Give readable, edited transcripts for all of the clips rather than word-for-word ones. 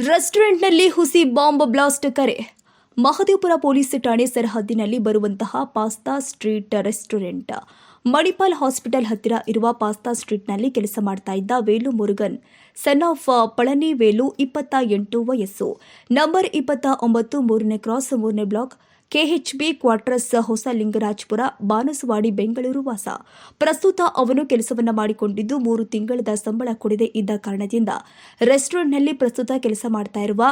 ರೆಸ್ಟೋರೆಂಟ್ನಲ್ಲಿ ಹುಸಿ bomb blast ಕರೆ. ಮಹದೇವಪುರ ಪೊಲೀಸ್ ಠಾಣೆ ಸರಹದ್ದಿನಲ್ಲಿ ಬರುವಂತಹ pasta street restaurant. Manipal hospital ಹತ್ತಿರ ಇರುವ ಪಾಸ್ತಾ ಸ್ಟ್ರೀಟ್ನಲ್ಲಿ ಕೆಲಸ ಮಾಡ್ತಾ ಇದ್ದ ವೇಲು ಮುರುಗನ್ ಸನ್ ಆಫ್ ಪಳನಿ ವೇಲು 28 ವಯಸ್ಸು, ನಂಬರ್ 29 3ನೇ ಕ್ರಾಸ್ 3ನೇ ಬ್ಲಾಕ್, KHB ಕ್ವಾರ್ಟರ್ಸ್, ಹೊಸ ಲಿಂಗರಾಜಪುರ, ಬಾನಸವಾಡಿ, ಬೆಂಗಳೂರು ವಾಸ. ಪ್ರಸ್ತುತ ಅವನು ಕೆಲಸವನ್ನ ಮಾಡಿಕೊಂಡಿದ್ದು 3 ತಿಂಗಳ ಸಂಬಳ ಕೊಡದೆ ಇದ್ದ ಕಾರಣದಿಂದ ರೆಸ್ಟೋರೆಂಟ್ನಲ್ಲಿ ಪ್ರಸ್ತುತ ಕೆಲಸ ಮಾಡ್ತಾ ಇರುವ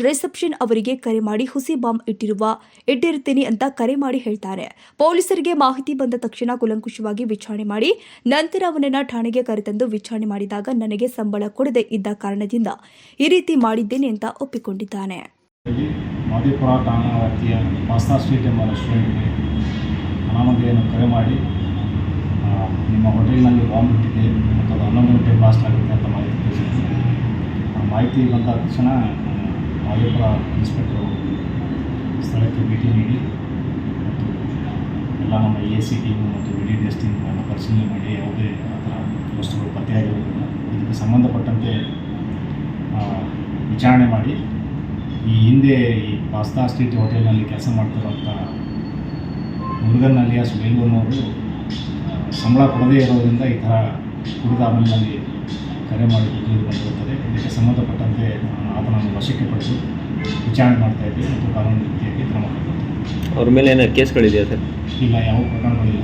ರಿಸೆಪ್ಷನ್ ಅವರಿಗೆ ಕರೆ ಮಾಡಿ ಹುಸಿ ಬಾಂಬ್ ಇಟ್ಟಿರ್ತೀನಿ ಅಂತ ಕರೆ ಮಾಡಿ ಹೇಳ್ತಾನೆ. ಪೊಲೀಸರಿಗೆ ಮಾಹಿತಿ ಬಂದ ತಕ್ಷಣ ಕೂಲಂಕುಷವಾಗಿ ವಿಚಾರಣೆ ಮಾಡಿ ನಂತರ ಅವನನ್ನ ಠಾಣೆಗೆ ಕರೆತಂದು ವಿಚಾರಣೆ ಮಾಡಿದಾಗ ನನಗೆ ಸಂಬಳ ಕೊಡದೆ ಇದ್ದ ಕಾರಣದಿಂದ ಈ ರೀತಿ ಮಾಡಿದ್ದೇನೆ ಅಂತ ಒಪ್ಪಿಕೊಂಡಿದ್ದಾನೆ. ಮಹದೇವಪುರ ಠಾಣಾ ವ್ಯಾಪ್ತಿಯ ಪಾಸ್ತಾ ಸ್ಟ್ರೀಟ್ ಎಂಬ ರೆಸ್ಟೋರೆಂಟ್ಗೆ ಅನಾಮಧೇಯನ್ನು ಕರೆ ಮಾಡಿ ನಿಮ್ಮ ಹೋಟೆಲ್ನಲ್ಲಿ ಬಾಂಬ್ ಇಟ್ಟಿದೆ ಮತ್ತು ಅದು 11 ಗಂಟೆ ಬ್ಲಾಸ್ಟ್ ಆಗುತ್ತೆ ಅಂತ ಮಾಹಿತಿ ತಿಳಿಸಿದ್ರು. ಆ ಮಾಹಿತಿ ಬಂದ ತಕ್ಷಣ ಮಹದೇವಪುರ ಇನ್ಸ್ಪೆಕ್ಟರು ಸ್ಥಳಕ್ಕೆ ಭೇಟಿ ನೀಡಿ ಮತ್ತು ಎಲ್ಲ ನಮ್ಮ AC ಟೀಮು ಮತ್ತು VDDS ಟೀಮ್ಗಳನ್ನು ಪರಿಶೀಲನೆ ಮಾಡಿ ಯಾವುದೇ ಆ ಥರ ವಸ್ತುಗಳು ಪತ್ತೆಯಾಗಿರುವುದಿಲ್ಲ. ಇದಕ್ಕೆ ಸಂಬಂಧಪಟ್ಟಂತೆ ವಿಚಾರಣೆ ಮಾಡಿ ಈ ಹಿಂದೆ ಈ ಪಾಸ್ತಾ ಸ್ಟ್ರೀಟ್ ಹೋಟೆಲ್ನಲ್ಲಿ ಕೆಲಸ ಮಾಡ್ತಿರುವಂಥ ಮುರುಗನ್ ಅಲಿಯಾಸ್ ವೇಲುವನ್ನವರು ಸಂಬಳ ಕೊಡದೇ ಇರೋದರಿಂದ ಈ ಥರ ಕುಡಿದ ಆಮೇಲೆ ಕರೆ ಮಾಡಿ ತಿಳಿದು ಬಂದಿರುತ್ತದೆ. ಇದಕ್ಕೆ ಸಂಬಂಧಪಟ್ಟಂತೆ ಆತನನ್ನು ವಶಕ್ಕೆ ಪಡೆದು ವಿಚಾರಣೆ ಮಾಡ್ತಾಯಿದ್ದೀವಿ ಮತ್ತು ಕಾನೂನು ರೀತಿಯಾಗಿ ಕ್ರಮ ಕೈಗೊಳ್ತೀವಿ. ಅವ್ರ ಮೇಲೆ ಏನೋ ಕೇಸ್ಗಳಿದೆಯಾ ಸರ್? ಇಲ್ಲ, ಯಾವ ಪ್ರಕರಣಗಳಿಲ್ಲ.